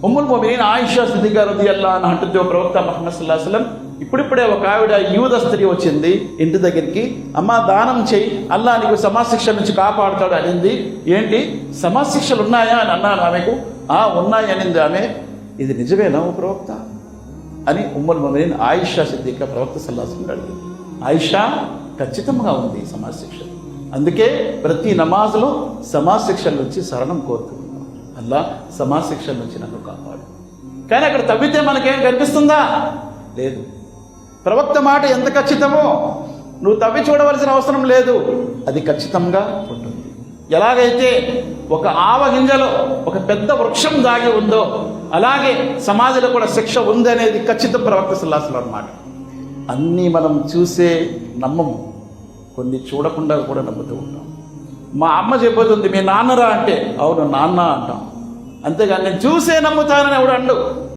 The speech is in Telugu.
ఉమ్ముల్ ముమినీన్ ఆయిషా సిద్దికా రదియల్లాహు అన్హా అంటుంది, ఓ ప్రవక్త ముహమ్మద్ సల్లల్లాహు అలైహి వసల్లం, ఇప్పుడిప్పుడే ఒక ఆవిడ యూద స్త్రీ వచ్చింది ఇంటి దగ్గరికి. అమ్మ దానం చెయ్యి, అల్లాహ్ నీకు సమాశిక్ష నుంచి కాపాడుతాడు అనింది. ఏంటి సమాశిక్షలు ఉన్నాయా అని అన్నాను ఆమెకు. ఉన్నాయి అనింది ఆమె. ఇది నిజమేనా ఓ ప్రవక్త అని ఉమ్ముల్ ముమినీన్ ఆయిషా సిద్దికా ప్రవక్త సల్లల్లాహు అలైహి వసల్లం అడిగింది. ఆయిషా, ఖచ్చితంగా ఉంది సమాశిక్ష. అందుకే ప్రతి నమాజ్లో సమాశిక్షల నుంచి శరణం కోరుతున్నాం, అల్లా సమాశిక్షల నుంచి నన్ను కాపాడు. కానీ అక్కడ తవ్వితే మనకేం కనిపిస్తుందా? లేదు. ప్రవక్త మాట ఎంత ఖచ్చితమో నువ్వు తవ్వి చూడవలసిన అవసరం లేదు, అది ఖచ్చితంగా ఉంటుంది. ఎలాగైతే ఒక ఆవ గింజలో ఒక పెద్ద వృక్షం దాగి ఉందో అలాగే సమాధిలో కూడా శిక్ష ఉంది అనేది ఖచ్చితం ప్రవక్త సల్లల్లాహు అలైహి వసల్లం మాట. అన్నీ మనం చూసే నమ్మము, కొన్ని చూడకుండా కూడా నమ్ముతూ ఉంటాం. మా అమ్మ చెబుతుంది మీ నాన్నరా అంటే అవును నాన్న అంటాం, అంతేగాని నేను చూసే నమ్ముతానని ఎవడు అండు.